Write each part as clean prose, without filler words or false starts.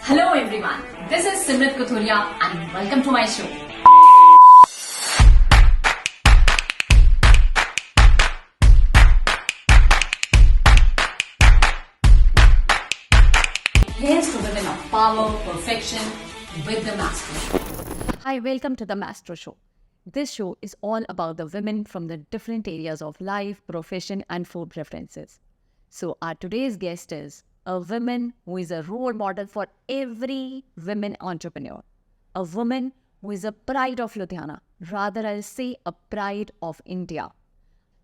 Hello everyone, this is Simrit Kathuria and welcome to my show. Here's to women of power, perfection with the Master. Hi, welcome to the Mastro Show. This show is all about the women from the different areas of life, profession, and food preferences. So, our today's guest is a woman who is a role model for every women entrepreneur, a woman who is a pride of Ludhiana, rather, I'll say a pride of India,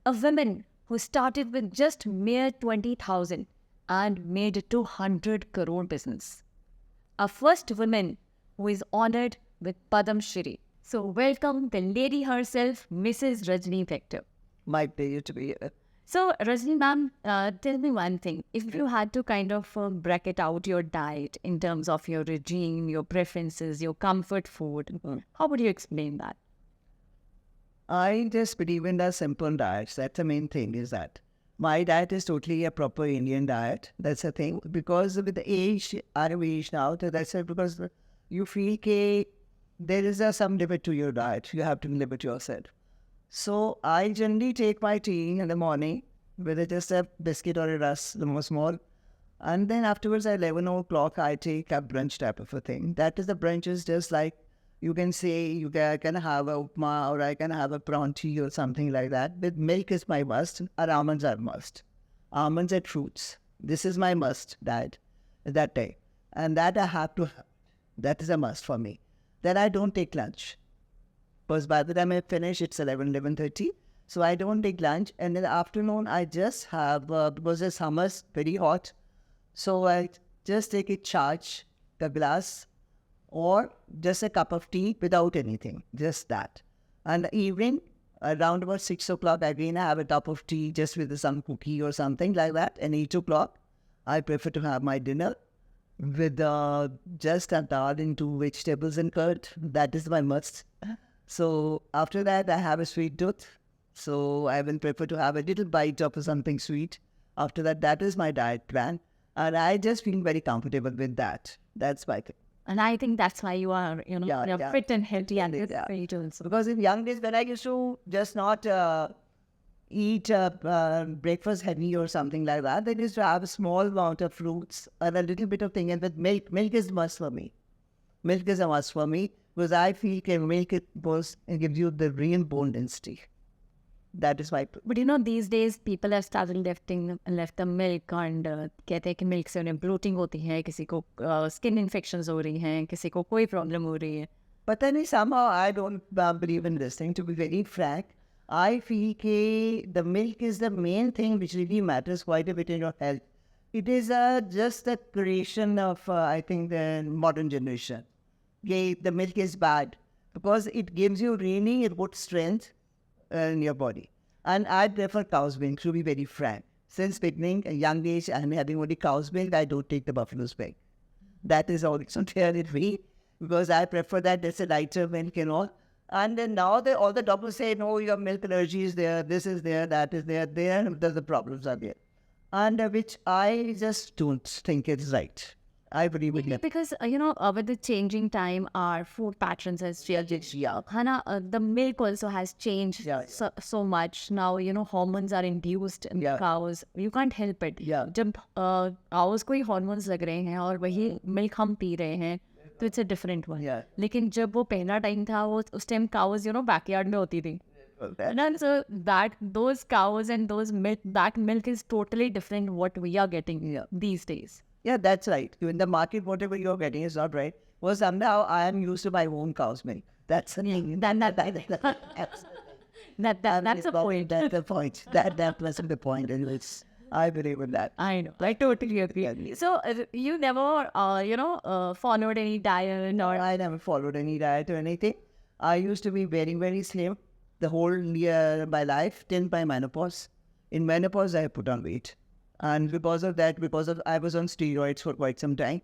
a woman who started with just mere 20,000 and made a 200 crore business. A first woman who is honored with Padam Shri. So welcome the lady herself, Mrs. Rajni Vector. My pleasure to be here. So Rajni ma'am, tell me one thing. If you had to kind of bracket out your diet in terms of your regime, your preferences, your comfort food, how would you explain that? I just believe in the simple diets. That's the main thing is that. My diet is totally a proper Indian diet. That's the thing. Because with the age, I have age now, so that's it. Because you feel that there is some limit to your diet. You have to limit yourself. So I generally take my tea in the morning, whether just a biscuit or a rusk, the more small. And then afterwards at 11 o'clock, I take a brunch type of a thing. That is the brunch is just like, you can say I can have a upma or I can have a prawn tea or something like that. With milk is my must, or almonds are must. Almonds and fruits. This is my must diet that day. And that I have to have. That is a must for me. Then I don't take lunch. Because by the time I finish, it's 11:30. So I don't take lunch. And in the afternoon, I just have, because the summer's very hot. So I just take a charge, a glass, or just a cup of tea without anything. Just that. And the evening, around about 6 o'clock, again I have a cup of tea just with some cookie or something like that. And 8 o'clock, I prefer to have my dinner with just a dal and 2 vegetables and curd. That is my must. So after that, I have a sweet tooth. So I will prefer to have a little bite of something sweet. After that, that is my diet plan. And I just feel very comfortable with that. That's my thing. And I think that's why you are, you're fit and healthy and it's great also. Because in young days, when I used to just not eat breakfast heavy or something like that, then used to have a small amount of fruits and a little bit of thing. And with milk, milk is must for me. Milk is a must for me because I feel milk it gives you the real bone density. That is why. But these days people have started left the milk and कहते हैं कि milk से उन्हें bloating होती है, किसी को skin infections हो रही हैं, किसी को कोई problem हो रही है. But then somehow I don't believe in this thing. To be very frank, I feel the milk is the main thing which really matters quite a bit in your health. It is just the creation of, I think, the modern generation. The milk is bad because it gives you really good strength in your body. And I prefer cow's milk, to be very frank. Since beginning, a young age, I'm having only cow's milk. I don't take the buffalo's milk. That is also there in me because I prefer that. It's a lighter milk and all. And then now all the doctors say, no, your milk allergy is there, this is there, that is there, the problems are there. And which I just don't think it's right. I believe in it. Because, with the changing time, our food patterns has changed. Yeah. The milk also has changed so much. Now, hormones are induced in cows. You can't help it. Yeah. जब cows को ही hormones लग रहे हैं और वही milk हम P रहे हैं, तो it's a different one. Yeah. लेकिन जब वो पहला time था, वो उस time cows, backyard में होती थी. And so those cows and those milk, that milk is totally different what we are getting these days. Yeah, that's right. In the market, whatever you're getting is not right. Well, somehow I am used to my own cow's milk. That's the thing. That's the point. That's the point. That wasn't the point. Anyways, I believe in that. I know. I totally agree. So you never, followed any diet or? I never followed any diet or anything. I used to be very, very slim the whole year of my life till my menopause. In menopause, I put on weight. And because of that, I was on steroids for quite some time.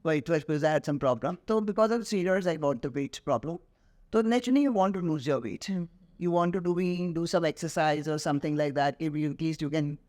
Because I had some problem. So because of steroids, I got the weight problem. So naturally, you want to lose your weight. You want to do some exercise or something like that. If you, at least you can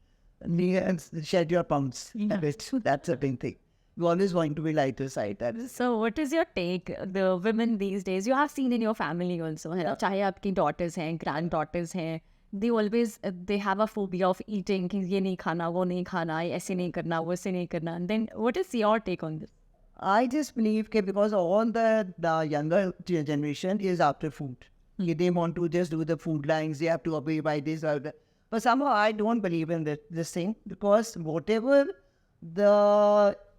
shed your pumps a bit. That's a big thing. We always want to be lighter side. That is So what is your take? The women these days, you have seen in your family also, है ना? चाहे आपकी daughters हैं, granddaughters हैं, they always they have a phobia of eating कि ये नहीं खाना, वो नहीं खाना, ऐसे नहीं करना, वैसे नहीं करना. And then what is your take on this? I just believe that because all the younger generation is after food. They want to just do the food lines. They have to obey by this or that. But somehow I don't believe in this thing, because whatever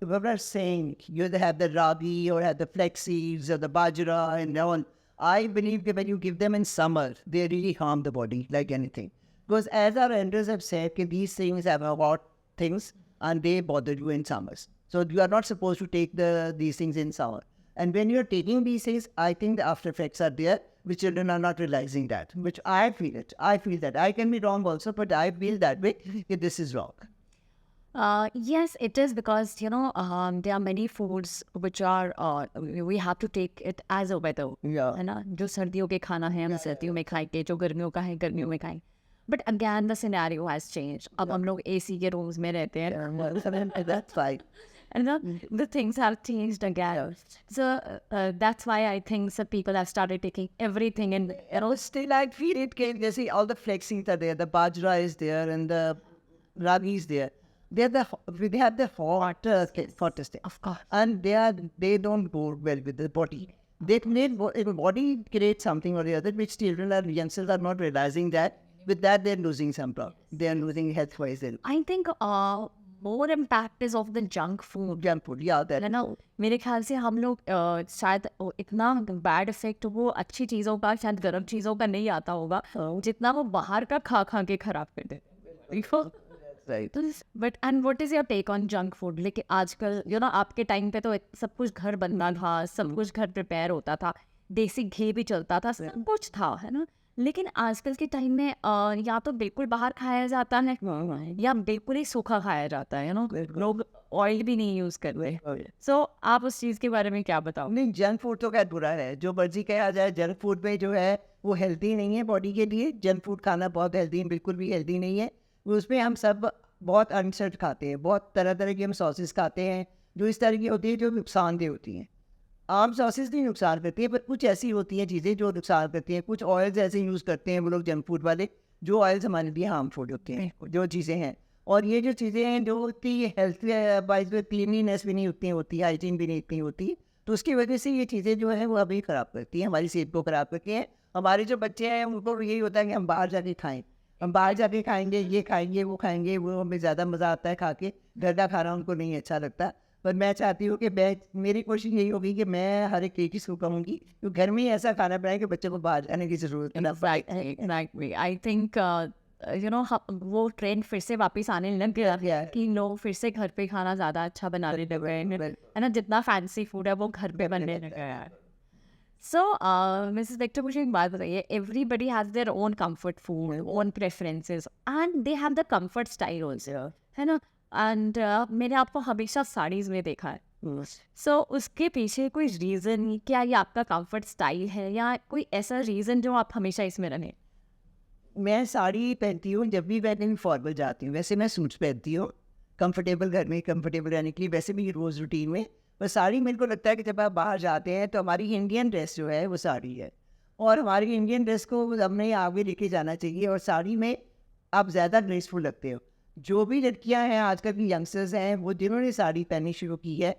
whoever saying, you either have the ragi or have the flex seeds or the bajra and all. I believe that when you give them in summer, they really harm the body like anything. Because as our elders have said, that these things have hot things and they bother you in summers. So you are not supposed to take these things in summer. And when you're taking these things, I think the after effects are there, which children are not realizing that, which I feel it. I feel that. I can be wrong also, but I feel that way, that this is wrong. Yes, it is, because there are many foods which are we have to take it as a weather. Yeah. है ना, जो सर्दियों के खाना है हम सर्दियों में खाएंगे, जो गर्मियों का है गर्मियों में खाएंगे. But again the scenario has changed. अब हम लोग AC के rooms में रहते हैं. That's fine. And the things have changed again. So that's why I think some people have started taking everything in. Still I feel it can, you see, all the flexings are there, the bajra is there and the ragi is there. They have the hottest thing. Of course. And they don't go well with the body. They need body creates something or the other, which children or youngsters are not realizing that. With that, they're losing some problem. They are losing health-wise. I think more impact is of the junk food. Junk food, yeah. That है ना, मेरे ख्याल से हम लोग शायद इतना bad effect वो अच्छी चीज़ों का, शायद गर्म चीज़ों का नहीं आता होगा, जितना वो बाहर का खा के खराब कर देते. right. But and what is your take on junk food? लेकिन आजकल आपके टाइम पे तो सब कुछ घर बनता था, सब कुछ घर प्रिपेयर होता था, देसी घी भी चलता था, सब कुछ था, है ना. लेकिन आजकल के टाइम में या तो बिल्कुल बाहर खाया जाता है या बिल्कुल ही सूखा खाया जाता है. लोग ऑयल भी नहीं यूज करते. सो आप उस चीज़ के बारे में क्या बताओ? नहीं, जंक फूड तो खैर बुरा है, जो मर्जी कहा जाए. जंक फूड में जो है वो हेल्दी नहीं है बॉडी के लिए. जंक फूड खाना बहुत हेल्दी, बिल्कुल भी हेल्दी नहीं है. उसमें हम सब बहुत अनसर्ट खाते हैं, बहुत तरह तरह की हम सॉसेस खाते हैं जो इस तरह की होती है जो नुकसानदेह होती हैं. आम सॉसेस नहीं नुकसान करती है, पर कुछ ऐसी होती हैं चीज़ें जो नुकसान करती हैं. कुछ ऑयल्स ऐसे यूज़ करते हैं वो लोग जंक फूड वाले, जो ऑयल्स हमारे लिए हार्मफुल होते हैं, जो चीज़ें हैं. और ये जो चीज़ें हैं जो होती है हेल्थ वाइज में क्लीनलीनेस भी नहीं उतनी होती, हाइजीन भी नहीं इतनी होती, तो उसकी वजह से ये चीज़ें जो है वो अभी ख़राब करती हैं, हमारी सेहत को ख़राब करती हैं. हमारे जो बच्चे हैं उनको यही होता है कि हम बाहर जाके खाएँ, हम बाहर जाके खाएंगे, ये खाएंगे, वो खाएंगे, वो हमें ज़्यादा मज़ा आता है खा के. घर का खाना उनको नहीं अच्छा लगता. पर मैं चाहती हूँ कि मेरी कोशिश यही होगी कि मैं हर एक चीज़ को कहूँगी तो घर में ही ऐसा खाना बनाए कि बच्चों को बाहर जाने की ज़रूरत है. Exactly. I think वो ट्रेंड फिर से वापस आने लग गया कि लोग फिर से घर पे खाना ज़्यादा अच्छा बनाने लग गए हैं, है ना. जितना फैंसी फूड है वो घर पे बनने लग गया है. सो मिसेस विक्टर, मुझे एक बात बताइए. Everybody has their own comfort food, own preferences, and they have the comfort style also, है ना. एंड मैंने आपको हमेशा साड़ीज़ में देखा है. सो उसके पीछे कोई रीज़न, क्या ये आपका कंफर्ट स्टाइल है या कोई ऐसा रीज़न जो आप हमेशा इसमें रहें? मैं साड़ी पहनती हूँ जब भी मैं कहीं फॉर्मल जाती हूँ. वैसे मैं सूट्स पहनती हूँ कंफर्टेबल, घर में कंफर्टेबल रहने के लिए, वैसे भी रोज़ रूटीन में. पर साड़ी मेरे को लगता है कि जब आप बाहर जाते हैं तो हमारी इंडियन ड्रेस जो है वो साड़ी है, और हमारी इंडियन ड्रेस को हमने आगे लेके जाना चाहिए. और साड़ी में आप ज़्यादा ग्रेसफुल लगते हो. जो भी लड़कियां हैं आजकल की यंगस्टर्स हैं, वो जिन्होंने साड़ी पहननी शुरू की है,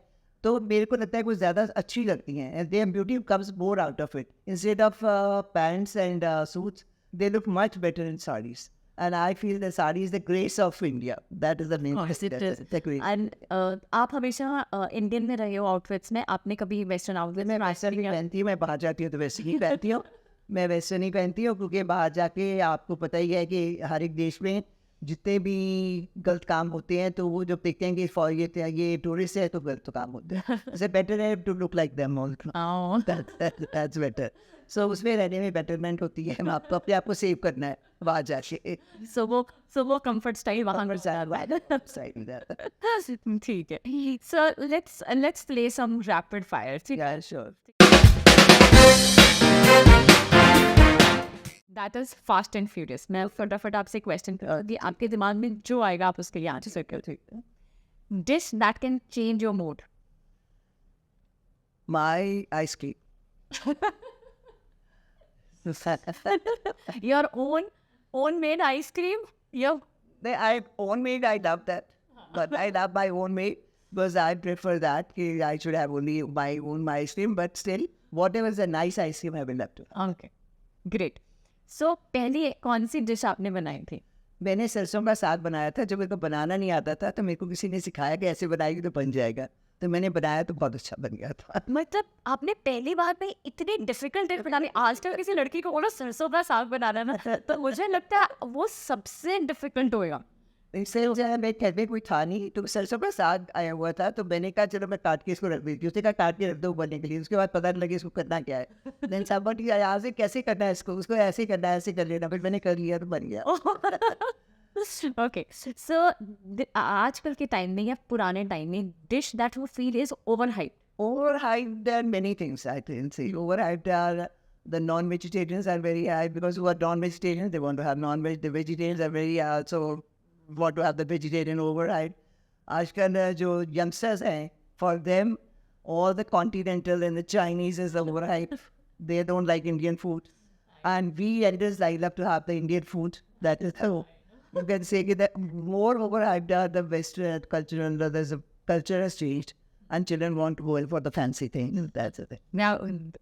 तो मेरे को लगता है कुछ ज़्यादा अच्छी लगती हैं. And there beauty comes more out of it. Instead of pants and suits, they look much better in sarees. And I feel the saree is the grace of India. That is the name. The grace. And आप हमेशा Indian में रहे हो outfits में, आपने कभी western outfit में? Western ही पहनती हूँ. मैं बाहर जाती हूँ तो वैसे ही पहनती हूँ. मैं वेस्टर्न ही पहनती हूँ क्योंकि बाहर जाके आपको पता ही है कि हर एक देश में जितने भी गलत काम होते हैं तो वो जब देखते हैं कि ये टूरिस्ट है तो गलत काम होते हैं. इसे बेटर है to look like them all. That's better. So उसमें रहने में बेटरमेंट होती है. आपको अपने आप को सेव करना है बाहर जाके. सो वो कंफर्ट स्टाइल वहाँ पर ठीक है. So let's play some rapid fire. Yeah, sure. That is fast and furious. मैं फटाफट आपसे क्वेश्चन करूँगी, आपके दिमाग में जो आएगा आप उसके लिए आंसर करो. Dish that can change your mood. My ice cream. Your own made ice cream? Your I own made, I love that. But I love my own made because I prefer that. I should have only my own ice cream. But still, whatever is a nice ice cream, I will love to. okay, great. So पहली कौन सी dish आपने बनाई थी? मैंने सरसों का साग बनाया था। जब मेरे को बनाना नहीं आता था तो मेरे को किसी ने सिखाया कि ऐसे बनाएगी तो बन जाएगा। तो मैंने बनाया तो बहुत अच्छा बन गया था। मतलब आपने पहली बार में इतनी डिफिकल्ट डिश बनानी, आज तक किसी लड़की को बोलो सरसों का साग बनाना ना, तो मुझे लगता है वो सबसे डिफिकल्ट होएगा। इससे जो है मैं घर में कोई था नहीं तो सरसों का साग आया हुआ था तो मैंने कहा चलो मैं काट के इसको रख देती हूँ। उसने कहा काट के रख दो बनने के लिए। उसके बाद पता नहीं लगे इसको करना क्या है। देन समबडी यहाँ से कैसे करना है इसको, उसको ऐसे करना है, ऐसे कर लेना। फिर मैंने कर लिया तो बन गया। ओके, सो आजकल के टाइम में या पुराने टाइम में dish that you feel is over hype? Overhyped are many things, I think. See, overhyped are the non-vegetarians are very high because who are non-vegetarians, they want to have non-veg. The vegetarians are very also want to have the vegetarian overhyped. आजकल जो youngsters हैं, for them, all the continental and the Chinese is the overhyped. They don't like Indian food. And we elders like love to have the Indian food. That is how you can say that more overhyped are the Western culture and the culture has changed. And children want to go in for the fancy thing. That's the thing. Now,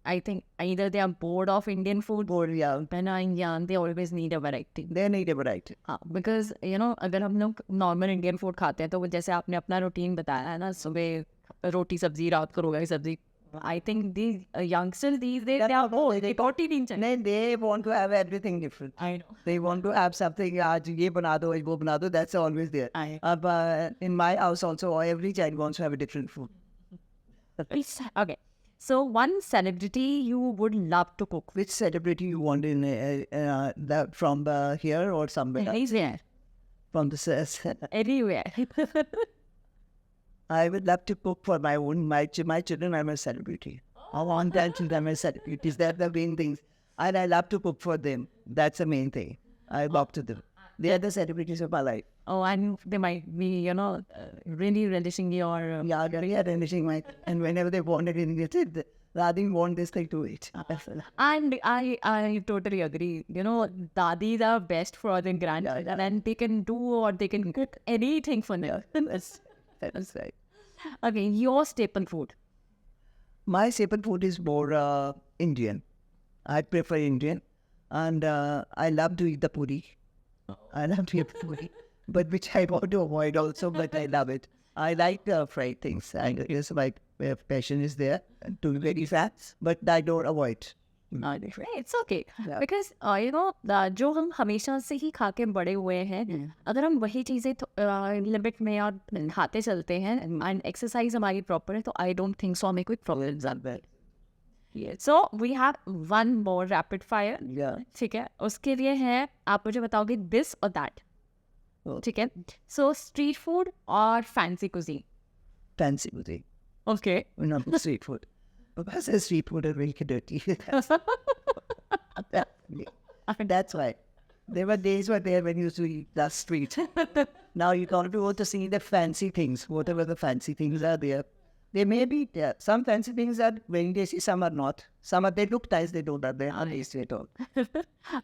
I think either they are bored of Indian food, Or yeah, when are young, they always need a variety. they need a variety. हाँ, because you know अगर हम लोग normal Indian food खाते हैं तो वो जैसे आपने अपना रूटीन बताया है ना, सुबह रोटी सब्जी, रात को रोटी सब्जी, I think the youngsters these days they are bored, they रोटी नहीं चाहिए। They want to have everything different. I know. They want to have something. आज ये बना दो, वो बना दो. That's always there. In my house also, every child wants to have a different food. Okay, so one celebrity you would love to cook with? Which celebrity you want in from here or somewhere? Anywhere. From the Anywhere. I would love to cook for my own. My children are my celebrity. I want them to be my celebrities. They're the main things. And I love to cook for them. That's the main thing. I love to them. They are the celebrities of my life. Oh, and they might be, you know, really relishing your... Yeah, they are relishing my... And whenever they want anything, they say, Radhi want this thing to eat. And I totally agree. You know, dadis are best for their grandchildren, and they can do or they can cook anything for them. That's right. Okay, your staple food. My staple food is more Indian. I prefer Indian. And I love to eat the puri. I love to eat puri. But which I want to avoid also, but I love it. I like fried things. I guess my passion is there to be very fat, but I don't avoid. It's okay. Yeah. Because, you know, जो हम हमेशा से ही खा के बड़े हुए हैं, अगर हम वही चीज़ें लिमिट में और खाते चलते हैं एंड एक्सरसाइज हमारी प्रॉपर है तो आई डोंट थिंक सो हमें कोई problem. So we have one more rapid fire. Yeah. ठीक है, उसके लिए है आप मुझे बताओगे दिस और दैट। ठीक है, सो स्ट्रीट फूड और fancy cuisine. Fancy food. Okay. Not street food. But I say street food is really dirty. That's why. There were days were there when you used to eat the street. Now you can't go to see the fancy things, whatever the fancy things are there. There may be some fancy things are very tasty, some are not. Some are, they look nice, they don't are they are tasty at all.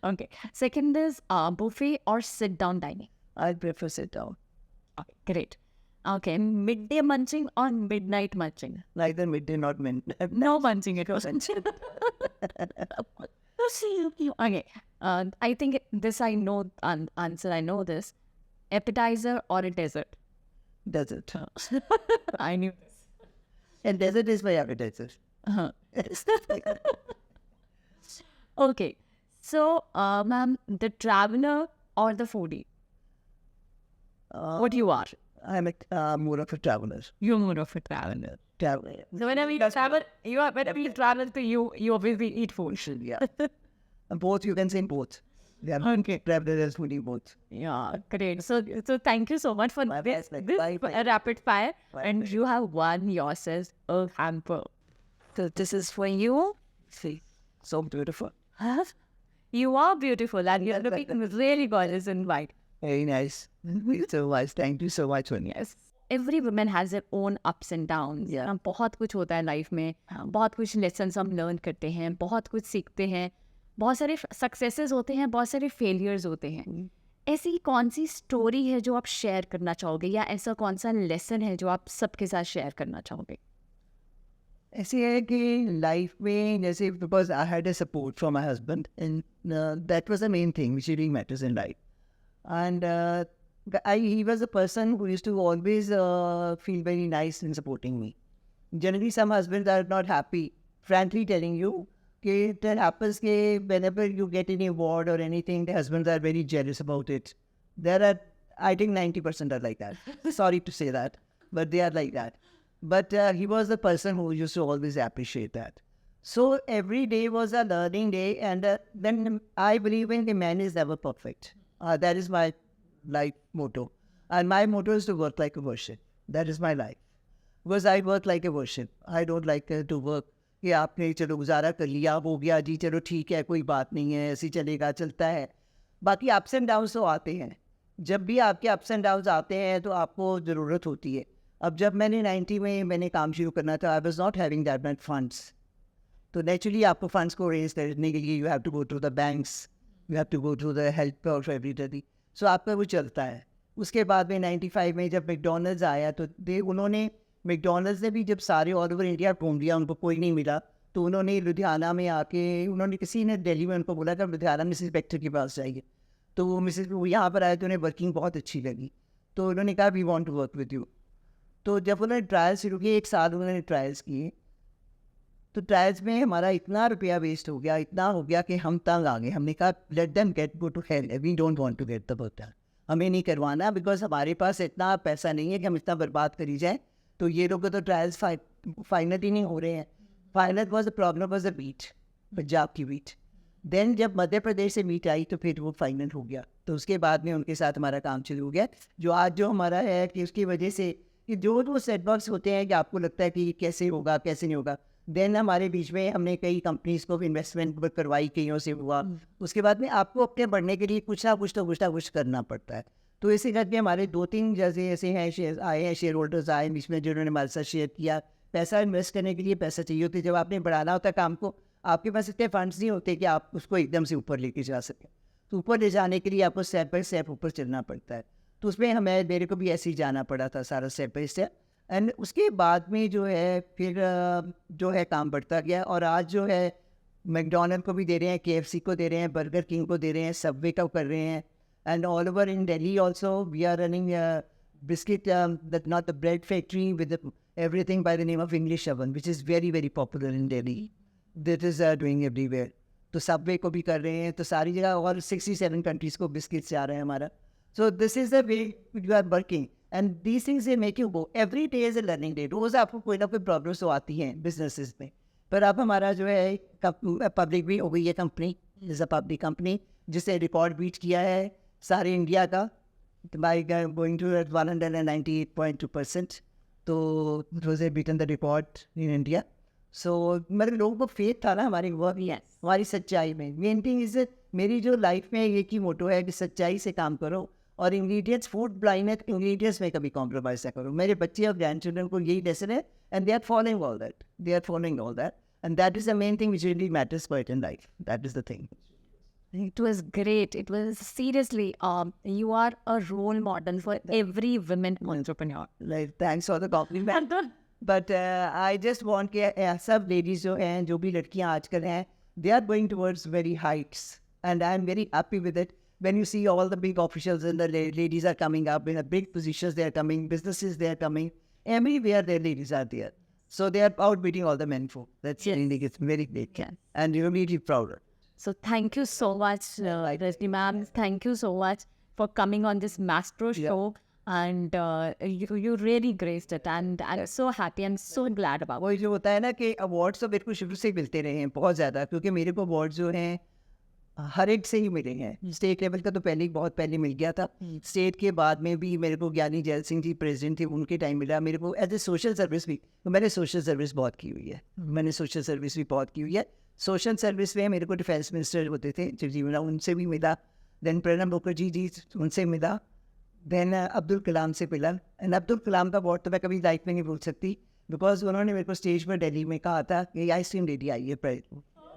Okay. Second is buffet or sit down dining. I prefer sit down. Okay, great. Okay, midday munching or midnight munching? Neither midday not midnight. No munching at all. Okay, I think this I know answer. I know this. Appetizer or a dessert? Desert. I knew this. And desert is my appetizer. Uh-huh. Okay, so ma'am, the traveler or the foodie? What you are? I'm more of a traveler. You're more of a traveler. Traveler. So whenever you travel, whenever you travel to you obviously eat food. Yeah. Both, you can say both. Yeah. Okay. Traveler and foodie both. Yeah, great. So thank you so much for My this pleasure. Bye, bye. rapid fire, My and you have won yourself a hamper. So this is for you. See, so beautiful. Huh? You are beautiful, and you're looking really gorgeous in white. Very nice. Thank you so much. Thank you so much, Sonia. Yes. Every women has their own ups and downs. Yeah. बहुत कुछ होता है life में, बहुत कुछ lessons हम learn करते हैं, बहुत कुछ सीखते हैं, बहुत सारे सक्सेसेस होते हैं, बहुत सारे फेलियर्स होते हैं। ऐसी कौन सी स्टोरी है जो आप शेयर करना चाहोगे, या ऐसा कौन सा लेसन है जो आप सबके साथ शेयर करना चाहोगे? ऐसे है कि लाइफ में जैसे because I had a support from my husband and that was the main thing which really matters in life and he was a person who used to always feel very nice in supporting me. Generally some husbands are not happy, frankly telling you, that happens whenever you get any award or anything, the husbands are very jealous about it. There are, I think 90% are like that. Sorry to say that, but they are like that. But he was the person who used to always appreciate that. So every day was a learning day, and then I believe in the man is never perfect. That is my life motto. And my motto is to work like a worship. That is my life. Because I work like a worship. I don't like to work कि आपने चलो गुजारा कर लिया, हो गया जी, चलो ठीक है, कोई बात नहीं है, ऐसे चलेगा, चलता है। बाकी अप्स एंड डाउन्स तो आते हैं। जब भी आपके अप्स एंड डाउन्स आते हैं तो आपको ज़रूरत होती है। अब जब मैंने 90 में मैंने काम शुरू करना था, I was not having that much funds. तो नेचुरली आपको फंड्स को रेज करने के लिए you have to go to the banks, you have to go to the help of everybody. So आपका वो चलता है। उसके बाद में 95 में जब मैकडॉनल्ड्स आया तो उन्होंने मैकडॉनल्ड्स ने भी जब सारे ऑल ओवर इंडिया घूम लिया, उनको कोई नहीं मिला, तो उन्होंने लुधियाना में आके उन्होंने किसी ने दिल्ली में उनको बोला था लुधियाना मिसेस बेक्टर के पास जाइए। तो वो मिसेस वो यहाँ पर आए तो उन्हें वर्किंग बहुत अच्छी लगी, तो उन्होंने कहा we want to work with you. तो जब उन्होंने ट्रायल शुरू किए, 1 साल उन्होंने ट्रायल्स किए, तो ट्रायल्स में हमारा इतना रुपया वेस्ट हो गया, इतना हो गया कि हम तंग आ गए। हमने कहा let them get go to hell, we don't want to get the work, हमें नहीं करवाना, बिकॉज हमारे पास इतना पैसा नहीं है कि हम इतना बर्बाद करी जाए। तो ये लोग तो ट्रायल्स फाइनल ही नहीं हो रहे हैं। Final was the problem was the meat, Punjab की मीट। देन जब मध्य प्रदेश से मीट आई तो फिर वो फाइनल हो गया। तो उसके बाद में उनके साथ हमारा काम शुरू हो गया, जो आज जो हमारा है कि उसकी वजह से कि जो वो सेटबॉक्स होते हैं कि आपको लगता है कि कैसे होगा कैसे नहीं होगा। देन हमारे बीच में हमने कई कंपनीज को इन्वेस्टमेंट करवाई, कईयों से हुआ। उसके बाद में आपको अपने बढ़ने के लिए कुछ ना कुछ करना पड़ता है। तो इसी करके हमारे 2-3 जैसे ऐसे हैं शेयर आए हैं, शेयर होल्डर्स आए बीच में जिन्होंने हमारे साथ शेयर किया। पैसा इन्वेस्ट करने के लिए पैसा चाहिए होता है। जब आपने बढ़ाना होता है काम को, आपके पास इतने फंड्स नहीं होते कि आप उसको एकदम से ऊपर लेके जा सकें। तो ऊपर ले जाने के लिए आपको स्टेप बाय स्टेप ऊपर चलना पड़ता है। तो उसमें मेरे को भी ऐसे ही जाना पड़ा था, सारा स्टेप बाय स्टेप। एंड उसके बाद में जो है फिर जो है काम बढ़ता गया, और आज जो है मैकडॉनल्ड को भी दे रहे हैं, KFC को दे रहे हैं, बर्गर किंग को दे रहे हैं, सबवे का कर रहे हैं। And all over in Delhi also we are running biscuit, not the bread factory with everything by the name of English Oven, which is very very popular in Delhi. That is doing everywhere. तो Subway को भी कर रहे हैं, तो सारी जगह और 67 कंट्रीज को बिस्किट्स जा रहे हैं हमारा। So this is the way you are working, and these things they make you go. Every day is a learning day. रोज आपको कोई ना कोई प्रॉब्लम्स तो आती हैं बिजनेसेस में, पर अब हमारा जो है पब्लिक भी हो गई है, company is a public company जिसने रिकॉर्ड बीट किया है सारे इंडिया का by going to at 198.2%. तो it was beaten the record in India. So मेरे लोगों को फेथ था ना हमारी वर्क, हमारी सच्चाई में। मेन थिंग इज मेरी जो लाइफ में एक ही मोटो है कि सच्चाई से काम करो, और इंग्रेडिएंट्स, फूड ब्लाइंड इंग्रेडिएंट्स में कभी कॉम्प्रोमाइज ना करो। मेरे बच्चे और ग्रैंड चिल्ड्रन को यही लेसन है, and they are following all that, and that is the main thing which really matters quite in life. That is the thing. It was great. It was seriously, you are a role model for every women entrepreneur. Like, thanks for the compliment. But I just want कि सब ladies जो हैं, जो भी लड़कियाँ आजकल हैं, they are going towards very heights, and I am very happy with it. When you see all the big officials and the ladies are coming up in the big positions, they are coming, businesses they are coming, everywhere their ladies are there. So they are outbeating all the men folk. That's really, it's very great, and you're really proud. So thank you so much, Rajni ma'am. Thank you so much for coming on this Mastro show, and you really graced it, and I'm so happy and so glad about it. वही जो होता है ना कि awards तो मेरे को शुरू से मिलते रहे हैं बहुत ज़्यादा, क्योंकि मेरे को अवार्ड्स जो हैं हर एक से ही मिले हैं। स्टेट लेवल का तो बहुत पहले मिल गया था। स्टेट के बाद में भी मेरे को ज्ञानी जैल सिंह जी प्रेसिडेंट थे, उनके टाइम मिला। मेरे को एज ए सोशल सर्विस भी, मैंने सोशल सर्विस बहुत की हुई है, सोशल सर्विस में मेरे को डिफेंस मिनिस्टर होते थे जगजीवन राम, उनसे भी मिला। देन प्रणब मुखर्जी जी, उनसे मिला। देन अब्दुल कलाम से मिला. एंड अब्दुल कलाम का अवार्ड तो मैं कभी लाइफ में नहीं भूल सकती, बिकॉज उन्होंने मेरे को स्टेज पर दिल्ली में कहा था कि आइसक्रीम रेडी आई है prize.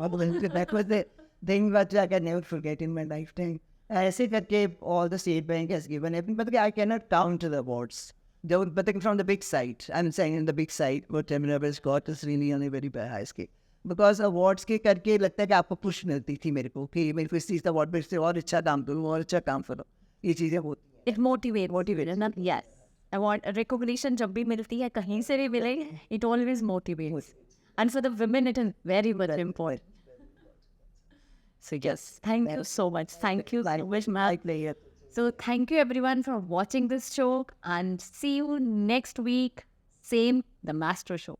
That was the thing which I can never forget in my life time. ऐसे करके all the State Bank has given everything, but I can not count the awards. But from the big side, I'm saying in the big side, what Eminem has got is really on a very high scale. Because awards के करके लगता है कि आपको push मिलती थी मेरे को कि मेरे को इस चीज़ का अवार्ड मिलते और अच्छा काम करूँ और अच्छा काम करो. ये चीज़ें होती हैं. It motivates. ना yes. Award recognition जब भी मिलती है कहीं से भी मिले, it always motivates. And for the women, it is very much important. So yes, thank you so much. Thank you so much, ma'am. So thank you everyone for watching this show and see you next week. Same, The Master Show.